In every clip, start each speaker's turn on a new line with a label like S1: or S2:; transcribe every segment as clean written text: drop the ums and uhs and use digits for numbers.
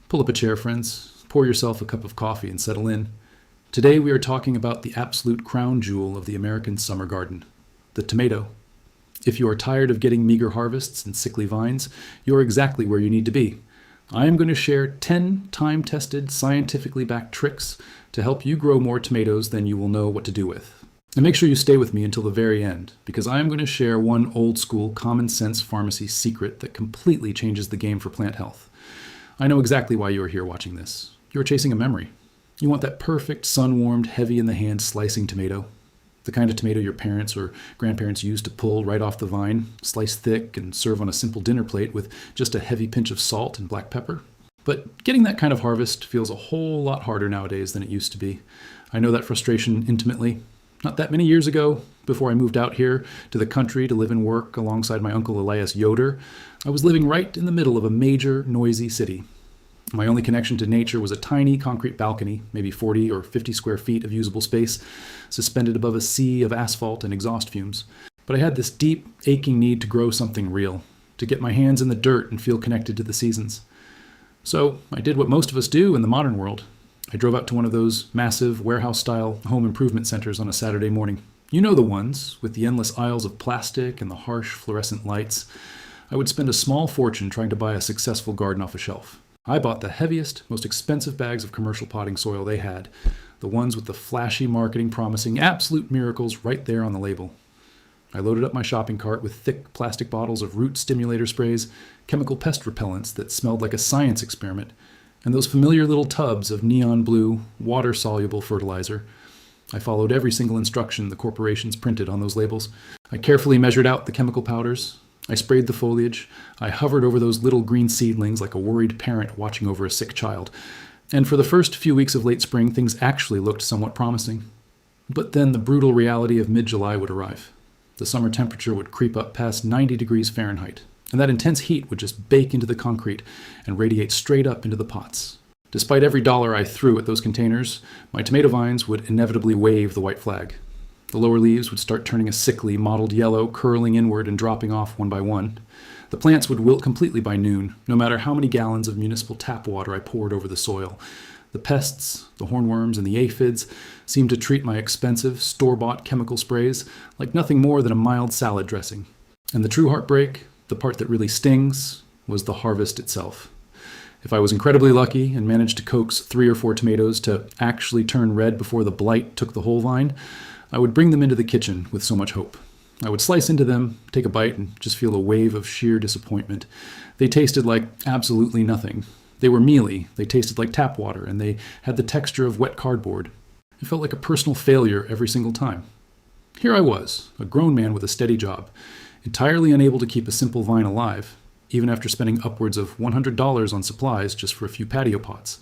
S1: Pull up a chair, friends. Pour yourself a cup of coffee and settle in. Today we are talking about the absolute crown jewel of the American summer garden, the tomato. If you are tired of getting meager harvests and sickly vines, you're exactly where you need to be. I am going to share 10 time-tested, scientifically backed tricks to help you grow more tomatoes than you will know what to do with. And make sure you stay with me until the very end, because I am going to share one old-school, common-sense pharmacy secret that completely changes the game for plant health. I know exactly why you are here watching this. You are chasing a memory. You want that perfect, sun-warmed, heavy-in-the-hand slicing tomato. The kind of tomato your parents or grandparents used to pull right off the vine, slice thick, and serve on a simple dinner plate with just a heavy pinch of salt and black pepper. But getting that kind of harvest feels a whole lot harder nowadays than it used to be. I know that frustration intimately. Not that many years ago, before I moved out here to the country to live and work alongside my uncle Elias Yoder, I was living right in the middle of a major, noisy city. My only connection to nature was a tiny concrete balcony, maybe 40 or 50 square feet of usable space, suspended above a sea of asphalt and exhaust fumes. But I had this deep, aching need to grow something real, to get my hands in the dirt and feel connected to the seasons. So I did what most of us do in the modern world. I drove out to one of those massive warehouse-style home improvement centers on a Saturday morning. You know the ones, with the endless aisles of plastic and the harsh fluorescent lights. I would spend a small fortune trying to buy a successful garden off a shelf. I bought the heaviest, most expensive bags of commercial potting soil they had, the ones with the flashy marketing promising absolute miracles right there on the label. I loaded up my shopping cart with thick plastic bottles of root stimulator sprays, chemical pest repellents that smelled like a science experiment, and those familiar little tubs of neon blue, water-soluble fertilizer. I followed every single instruction the corporations printed on those labels. I carefully measured out the chemical powders. I sprayed the foliage. I hovered over those little green seedlings like a worried parent watching over a sick child. And for the first few weeks of late spring, things actually looked somewhat promising. But then the brutal reality of mid-July would arrive. The summer temperature would creep up past 90 degrees Fahrenheit, and that intense heat would just bake into the concrete and radiate straight up into the pots. Despite every dollar I threw at those containers, my tomato vines would inevitably wave the white flag. The lower leaves would start turning a sickly, mottled yellow, curling inward and dropping off one by one. The plants would wilt completely by noon, no matter how many gallons of municipal tap water I poured over the soil. The pests, the hornworms, and the aphids seemed to treat my expensive, store-bought chemical sprays like nothing more than a mild salad dressing. And the true heartbreak, the part that really stings, was the harvest itself. If I was incredibly lucky and managed to coax 3 or 4 tomatoes to actually turn red before the blight took the whole vine, I would bring them into the kitchen with so much hope. I would slice into them, take a bite, and just feel a wave of sheer disappointment. They tasted like absolutely nothing. They were mealy, they tasted like tap water, and they had the texture of wet cardboard. It felt like a personal failure every single time. Here I was, a grown man with a steady job, entirely unable to keep a simple vine alive, even after spending upwards of $100 on supplies just for a few patio pots.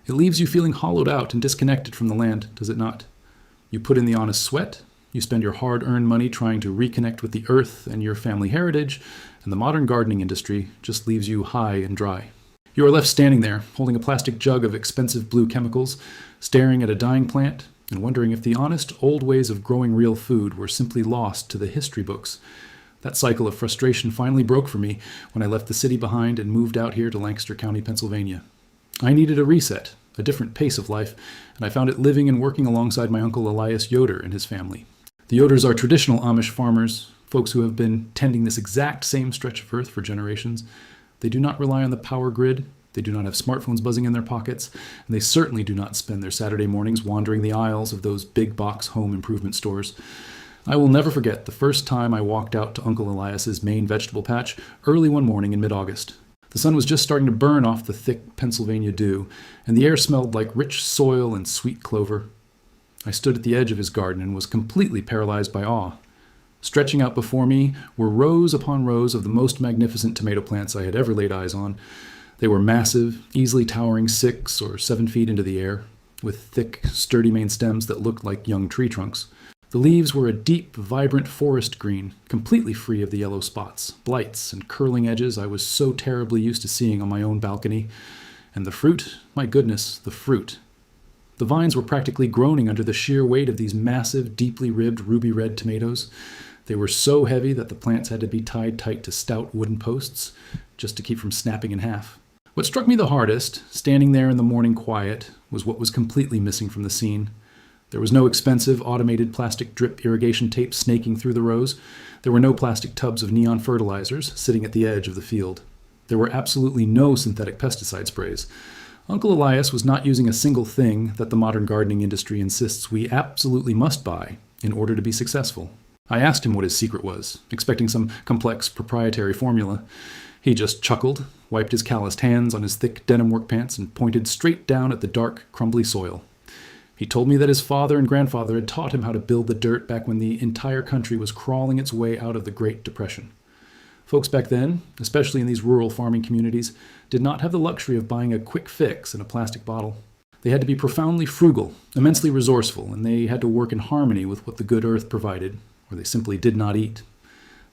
S1: It leaves you feeling hollowed out and disconnected from the land, does it not? You put in the honest sweat, you spend your hard-earned money trying to reconnect with the earth and your family heritage, and the modern gardening industry just leaves you high and dry. You are left standing there, holding a plastic jug of expensive blue chemicals, staring at a dying plant, and wondering if the honest old ways of growing real food were simply lost to the history books. That cycle of frustration finally broke for me when I left the city behind and moved out here to Lancaster County, Pennsylvania. I needed a reset, a different pace of life, and I found it living and working alongside my uncle Elias Yoder and his family. The Yoders are traditional Amish farmers, folks who have been tending this exact same stretch of earth for generations. They do not rely on the power grid, they do not have smartphones buzzing in their pockets, and they certainly do not spend their Saturday mornings wandering the aisles of those big box home improvement stores. I will never forget the first time I walked out to Uncle Elias's main vegetable patch early one morning in mid-August. The sun was just starting to burn off the thick Pennsylvania dew, and the air smelled like rich soil and sweet clover. I stood at the edge of his garden and was completely paralyzed by awe. Stretching out before me were rows upon rows of the most magnificent tomato plants I had ever laid eyes on. They were massive, easily towering 6 or 7 feet into the air, with thick, sturdy main stems that looked like young tree trunks. The leaves were a deep, vibrant forest green, completely free of the yellow spots, blights, and curling edges I was so terribly used to seeing on my own balcony. And the fruit, my goodness, the fruit. The vines were practically groaning under the sheer weight of these massive, deeply ribbed ruby red tomatoes. They were so heavy that the plants had to be tied tight to stout wooden posts just to keep from snapping in half. What struck me the hardest, standing there in the morning quiet, was what was completely missing from the scene. There was no expensive automated plastic drip irrigation tape snaking through the rows. There were no plastic tubs of neon fertilizers sitting at the edge of the field. There were absolutely no synthetic pesticide sprays. Uncle Elias was not using a single thing that the modern gardening industry insists we absolutely must buy in order to be successful. I asked him what his secret was, expecting some complex proprietary formula. He just chuckled, wiped his calloused hands on his thick denim work pants, and pointed straight down at the dark, crumbly soil. He told me that his father and grandfather had taught him how to build the dirt back when the entire country was crawling its way out of the Great Depression. Folks back then, especially in these rural farming communities, did not have the luxury of buying a quick fix in a plastic bottle. They had to be profoundly frugal, immensely resourceful, and they had to work in harmony with what the good earth provided, or they simply did not eat.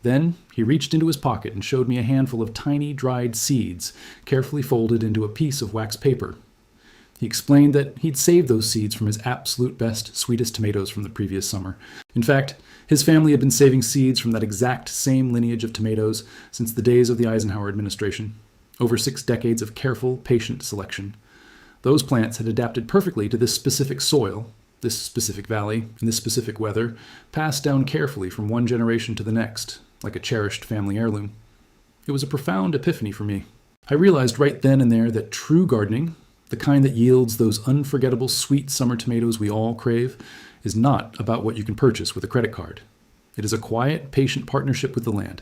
S1: Then he reached into his pocket and showed me a handful of tiny dried seeds, carefully folded into a piece of wax paper. He explained that he'd saved those seeds from his absolute best, sweetest tomatoes from the previous summer. In fact, his family had been saving seeds from that exact same lineage of tomatoes since the days of the Eisenhower administration, over 6 decades of careful, patient selection. Those plants had adapted perfectly to this specific soil, this specific valley, and this specific weather, passed down carefully from one generation to the next, like a cherished family heirloom. It was a profound epiphany for me. I realized right then and there that true gardening, the kind that yields those unforgettable sweet summer tomatoes we all crave, is not about what you can purchase with a credit card. It is a quiet, patient partnership with the land.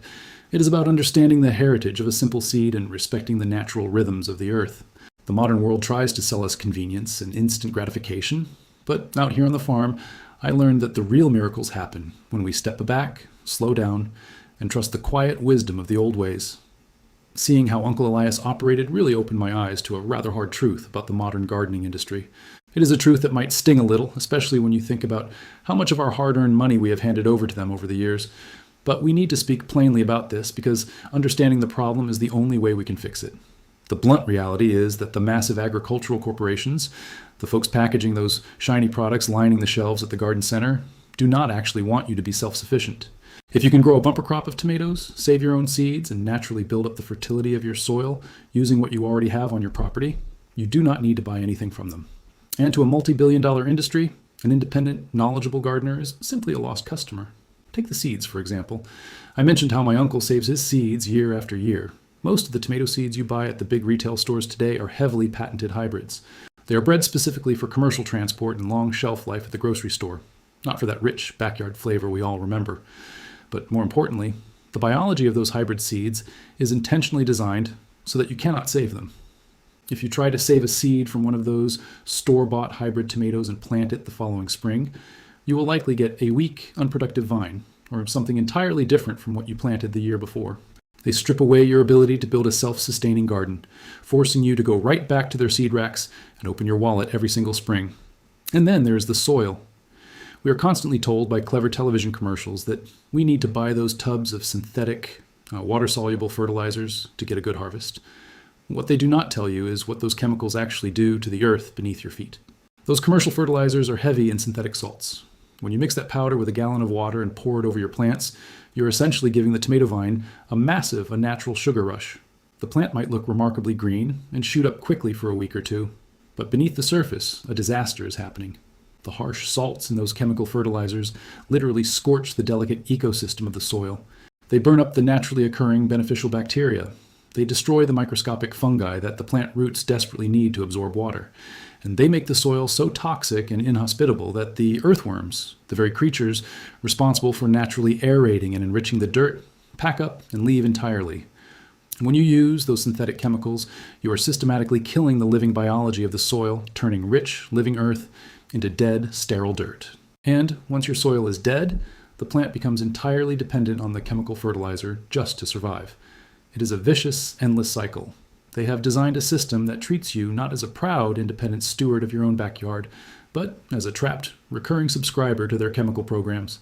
S1: It is about understanding the heritage of a simple seed and respecting the natural rhythms of the earth. The modern world tries to sell us convenience and instant gratification, but out here on the farm, I learned that the real miracles happen when we step back, slow down, and trust the quiet wisdom of the old ways. Seeing how Uncle Elias operated really opened my eyes to a rather hard truth about the modern gardening industry. It is a truth that might sting a little, especially when you think about how much of our hard-earned money we have handed over to them over the years. But we need to speak plainly about this because understanding the problem is the only way we can fix it. The blunt reality is that the massive agricultural corporations, the folks packaging those shiny products lining the shelves at the garden center, do not actually want you to be self-sufficient. If you can grow a bumper crop of tomatoes, save your own seeds, and naturally build up the fertility of your soil using what you already have on your property, you do not need to buy anything from them. And to a multi-billion-dollar industry, an independent, knowledgeable gardener is simply a lost customer. Take the seeds, for example. I mentioned how my uncle saves his seeds year after year. Most of the tomato seeds you buy at the big retail stores today are heavily patented hybrids. They are bred specifically for commercial transport and long shelf life at the grocery store, not for that rich backyard flavor we all remember. But more importantly, the biology of those hybrid seeds is intentionally designed so that you cannot save them. If you try to save a seed from one of those store-bought hybrid tomatoes and plant it the following spring, you will likely get a weak, unproductive vine, or something entirely different from what you planted the year before. They strip away your ability to build a self-sustaining garden, forcing you to go right back to their seed racks and open your wallet every single spring. And then there is the soil. We are constantly told by clever television commercials that we need to buy those tubs of synthetic, water-soluble fertilizers to get a good harvest. What they do not tell you is what those chemicals actually do to the earth beneath your feet. Those commercial fertilizers are heavy in synthetic salts. When you mix that powder with a gallon of water and pour it over your plants, you're essentially giving the tomato vine a massive, unnatural sugar rush. The plant might look remarkably green and shoot up quickly for a week or two, but beneath the surface, a disaster is happening. The harsh salts in those chemical fertilizers literally scorch the delicate ecosystem of the soil. They burn up the naturally occurring beneficial bacteria. They destroy the microscopic fungi that the plant roots desperately need to absorb water. And they make the soil so toxic and inhospitable that the earthworms, the very creatures responsible for naturally aerating and enriching the dirt, pack up and leave entirely. When you use those synthetic chemicals, you are systematically killing the living biology of the soil, turning rich, living earth into dead, sterile dirt. And once your soil is dead, the plant becomes entirely dependent on the chemical fertilizer just to survive. It is a vicious, endless cycle. They have designed a system that treats you not as a proud, independent steward of your own backyard, but as a trapped, recurring subscriber to their chemical programs.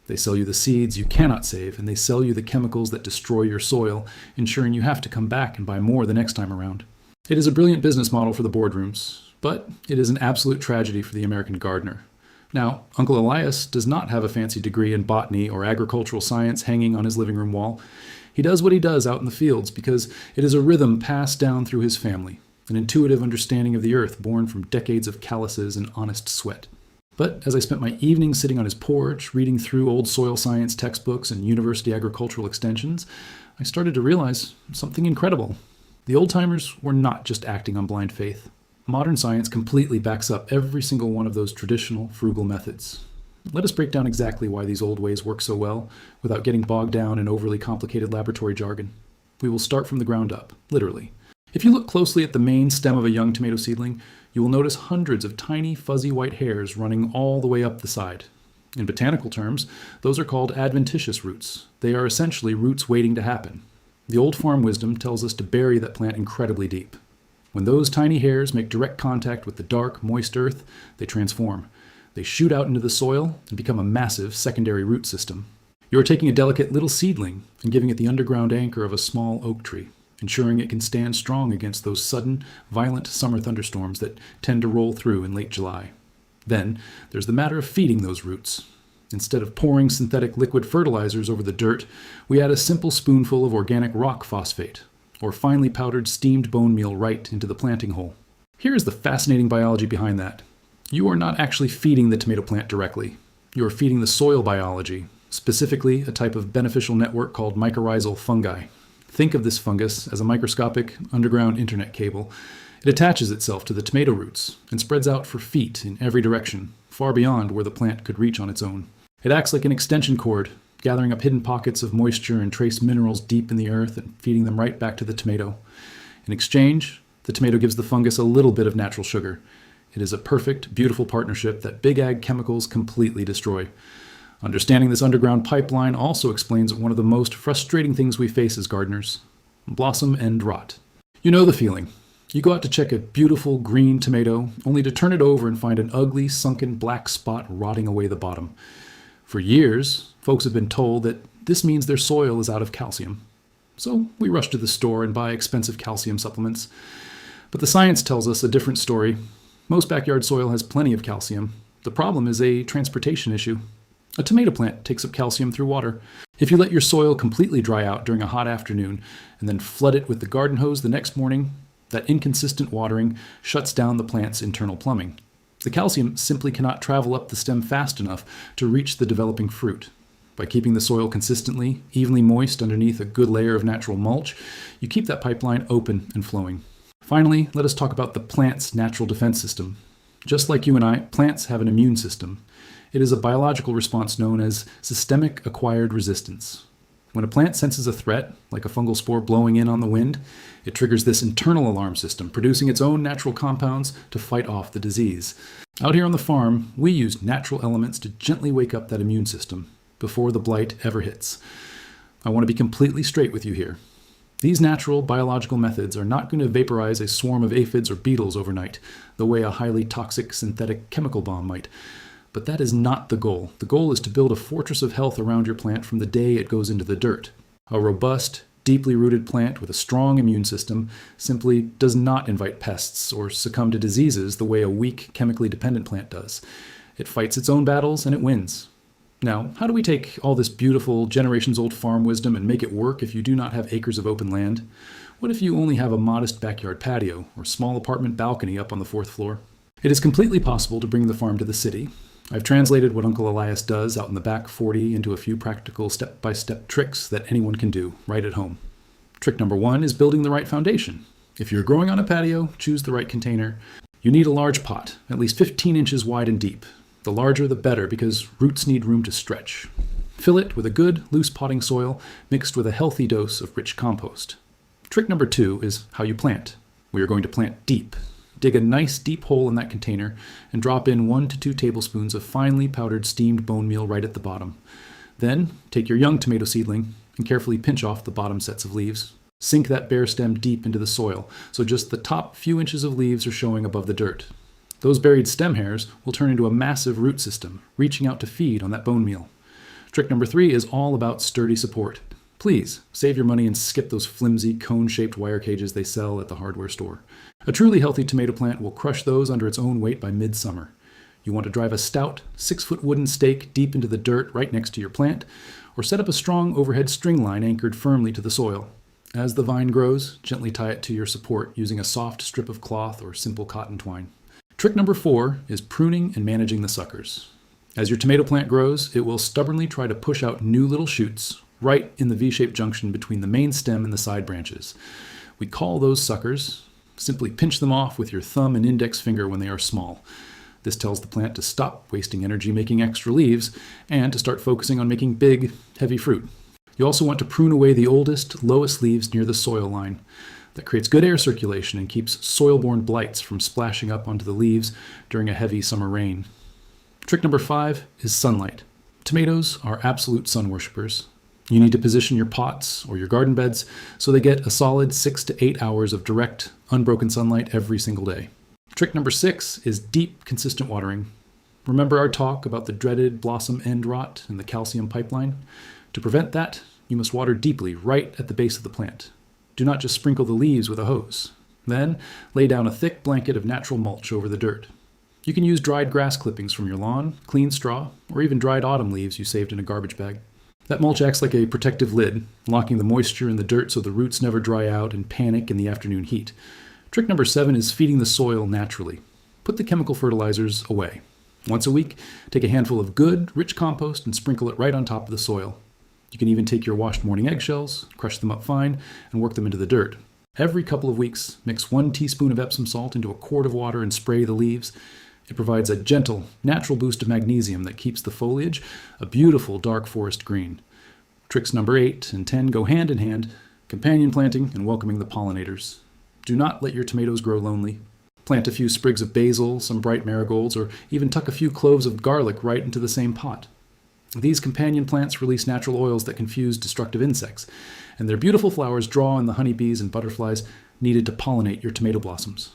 S1: They sell you the seeds you cannot save, and they sell you the chemicals that destroy your soil, ensuring you have to come back and buy more the next time around. It is a brilliant business model for the boardrooms, but it is an absolute tragedy for the American gardener. Now, Uncle Elias does not have a fancy degree in botany or agricultural science hanging on his living room wall. He does what he does out in the fields because it is a rhythm passed down through his family, an intuitive understanding of the earth born from decades of calluses and honest sweat. But as I spent my evenings sitting on his porch, reading through old soil science textbooks and university agricultural extensions, I started to realize something incredible. The old-timers were not just acting on blind faith. Modern science completely backs up every single one of those traditional, frugal methods. Let us break down exactly why these old ways work so well without getting bogged down in overly complicated laboratory jargon. We will start from the ground up, literally. If you look closely at the main stem of a young tomato seedling, you will notice hundreds of tiny, fuzzy white hairs running all the way up the side. In botanical terms, those are called adventitious roots. They are essentially roots waiting to happen. The old farm wisdom tells us to bury that plant incredibly deep. When those tiny hairs make direct contact with the dark, moist earth, they transform. They shoot out into the soil and become a massive secondary root system. You are taking a delicate little seedling and giving it the underground anchor of a small oak tree, ensuring it can stand strong against those sudden, violent summer thunderstorms that tend to roll through in late July. Then, there's the matter of feeding those roots. Instead of pouring synthetic liquid fertilizers over the dirt, we add a simple spoonful of organic rock phosphate, or finely powdered steamed bone meal right into the planting hole. Here is the fascinating biology behind that. You are not actually feeding the tomato plant directly. You are feeding the soil biology, specifically a type of beneficial network called mycorrhizal fungi. Think of this fungus as a microscopic underground internet cable. It attaches itself to the tomato roots and spreads out for feet in every direction, far beyond where the plant could reach on its own. It acts like an extension cord, gathering up hidden pockets of moisture and trace minerals deep in the earth and feeding them right back to the tomato. In exchange, the tomato gives the fungus a little bit of natural sugar. It is a perfect, beautiful partnership that big ag chemicals completely destroy. Understanding this underground pipeline also explains one of the most frustrating things we face as gardeners: blossom end rot. You know the feeling. You go out to check a beautiful green tomato, only to turn it over and find an ugly, sunken black spot rotting away the bottom. For years, folks have been told that this means their soil is out of calcium. So we rush to the store and buy expensive calcium supplements. But the science tells us a different story. Most backyard soil has plenty of calcium. The problem is a transportation issue. A tomato plant takes up calcium through water. If you let your soil completely dry out during a hot afternoon and then flood it with the garden hose the next morning, that inconsistent watering shuts down the plant's internal plumbing. The calcium simply cannot travel up the stem fast enough to reach the developing fruit. By keeping the soil consistently, evenly moist underneath a good layer of natural mulch, you keep that pipeline open and flowing. Finally, let us talk about the plant's natural defense system. Just like you and I, plants have an immune system. It is a biological response known as systemic acquired resistance. When a plant senses a threat, like a fungal spore blowing in on the wind, it triggers this internal alarm system, producing its own natural compounds to fight off the disease. Out here on the farm, we use natural elements to gently wake up that immune system before the blight ever hits. I want to be completely straight with you here. These natural biological methods are not going to vaporize a swarm of aphids or beetles overnight, the way a highly toxic synthetic chemical bomb might. But that is not the goal. The goal is to build a fortress of health around your plant from the day it goes into the dirt. A robust, deeply rooted plant with a strong immune system simply does not invite pests or succumb to diseases the way a weak, chemically dependent plant does. It fights its own battles and it wins. Now, how do we take all this beautiful, generations-old farm wisdom and make it work if you do not have acres of open land? What if you only have a modest backyard patio or small apartment balcony up on the 4th floor? It is completely possible to bring the farm to the city. I've translated what Uncle Elias does out in the back 40 into a few practical step-by-step tricks that anyone can do right at home. Trick number 1 is building the right foundation. If you're growing on a patio, choose the right container. You need a large pot, at least 15 inches wide and deep. The larger the better because roots need room to stretch. Fill it with a good, loose potting soil mixed with a healthy dose of rich compost. Trick number 2 is how you plant. We are going to plant deep. Dig a nice deep hole in that container and drop in 1 to 2 tablespoons of finely powdered steamed bone meal right at the bottom. Then, take your young tomato seedling and carefully pinch off the bottom sets of leaves. Sink that bare stem deep into the soil, so just the top few inches of leaves are showing above the dirt. Those buried stem hairs will turn into a massive root system, reaching out to feed on that bone meal. Trick number 3 is all about sturdy support. Please, save your money and skip those flimsy, cone-shaped wire cages they sell at the hardware store. A truly healthy tomato plant will crush those under its own weight by midsummer. You want to drive a stout, 6-foot wooden stake deep into the dirt right next to your plant, or set up a strong overhead string line anchored firmly to the soil. As the vine grows, gently tie it to your support using a soft strip of cloth or simple cotton twine. Trick number 4 is pruning and managing the suckers. As your tomato plant grows, it will stubbornly try to push out new little shoots right in the V-shaped junction between the main stem and the side branches. We call those suckers. Simply pinch them off with your thumb and index finger when they are small. This tells the plant to stop wasting energy making extra leaves and to start focusing on making big, heavy fruit. You also want to prune away the oldest, lowest leaves near the soil line. That creates good air circulation and keeps soil-borne blights from splashing up onto the leaves during a heavy summer rain. Trick number 5 is sunlight. Tomatoes are absolute sun worshippers. You need to position your pots or your garden beds so they get a solid 6 to 8 hours of direct, unbroken sunlight every single day. Trick number 6 is deep, consistent watering. Remember our talk about the dreaded blossom end rot and the calcium pipeline? To prevent that, you must water deeply right at the base of the plant. Do not just sprinkle the leaves with a hose. Then, lay down a thick blanket of natural mulch over the dirt. You can use dried grass clippings from your lawn, clean straw, or even dried autumn leaves you saved in a garbage bag. That mulch acts like a protective lid, locking the moisture in the dirt so the roots never dry out and panic in the afternoon heat. Trick number 7 is feeding the soil naturally. Put the chemical fertilizers away. Once a week, take a handful of good, rich compost and sprinkle it right on top of the soil. You can even take your washed morning eggshells, crush them up fine, and work them into the dirt. Every couple of weeks, mix 1 teaspoon of Epsom salt into a quart of water and spray the leaves. It provides a gentle, natural boost of magnesium that keeps the foliage a beautiful dark forest green. Tricks number 8 and 10 go hand in hand, companion planting and welcoming the pollinators. Do not let your tomatoes grow lonely. Plant a few sprigs of basil, some bright marigolds, or even tuck a few cloves of garlic right into the same pot. These companion plants release natural oils that confuse destructive insects, and their beautiful flowers draw in the honeybees and butterflies needed to pollinate your tomato blossoms.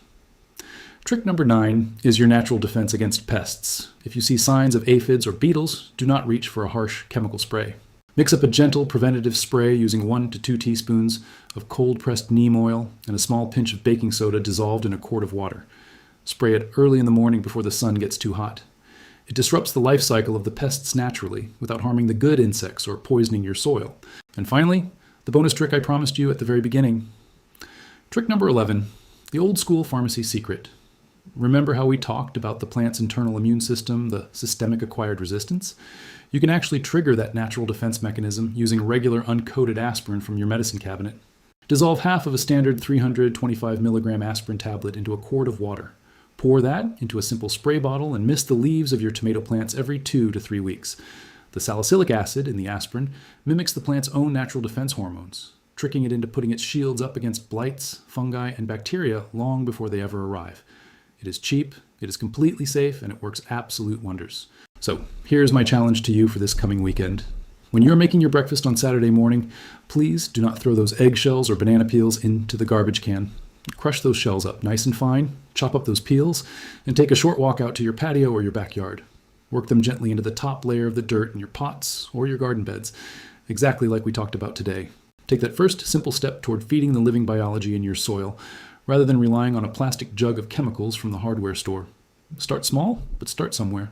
S1: Trick number 9 is your natural defense against pests. If you see signs of aphids or beetles, do not reach for a harsh chemical spray. Mix up a gentle preventative spray using 1 to 2 teaspoons of cold-pressed neem oil and a small pinch of baking soda dissolved in a quart of water. Spray it early in the morning before the sun gets too hot. It disrupts the life cycle of the pests naturally without harming the good insects or poisoning your soil. And finally, the bonus trick I promised you at the very beginning. Trick number 11, the old school pharmacy secret. Remember how we talked about the plant's internal immune system, the systemic acquired resistance? You can actually trigger that natural defense mechanism using regular uncoated aspirin from your medicine cabinet. Dissolve half of a standard 325 milligram aspirin tablet into a quart of water. Pour that into a simple spray bottle and mist the leaves of your tomato plants every 2 to 3 weeks. The salicylic acid in the aspirin mimics the plant's own natural defense hormones, tricking it into putting its shields up against blights, fungi, and bacteria long before they ever arrive. It is cheap, it is completely safe, and it works absolute wonders. So here's my challenge to you for this coming weekend. When you're making your breakfast on Saturday morning, please do not throw those eggshells or banana peels into the garbage can. Crush those shells up nice and fine, chop up those peels, and take a short walk out to your patio or your backyard. Work them gently into the top layer of the dirt in your pots or your garden beds, exactly like we talked about today. Take that first simple step toward feeding the living biology in your soil, rather than relying on a plastic jug of chemicals from the hardware store. Start small, but start somewhere.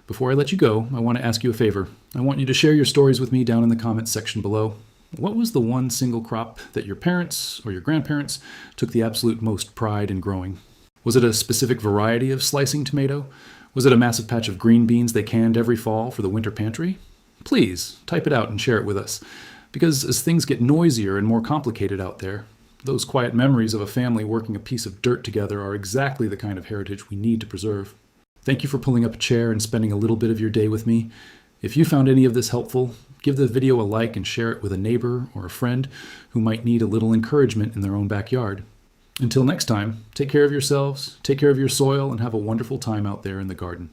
S1: Before I let you go, I want to ask you a favor. I want you to share your stories with me down in the comments section below. What was the one single crop that your parents or your grandparents took the absolute most pride in growing? Was it a specific variety of slicing tomato? Was it a massive patch of green beans they canned every fall for the winter pantry? Please, type it out and share it with us. Because as things get noisier and more complicated out there, those quiet memories of a family working a piece of dirt together are exactly the kind of heritage we need to preserve. Thank you for pulling up a chair and spending a little bit of your day with me. If you found any of this helpful, give the video a like and share it with a neighbor or a friend who might need a little encouragement in their own backyard. Until next time, take care of yourselves, take care of your soil, and have a wonderful time out there in the garden.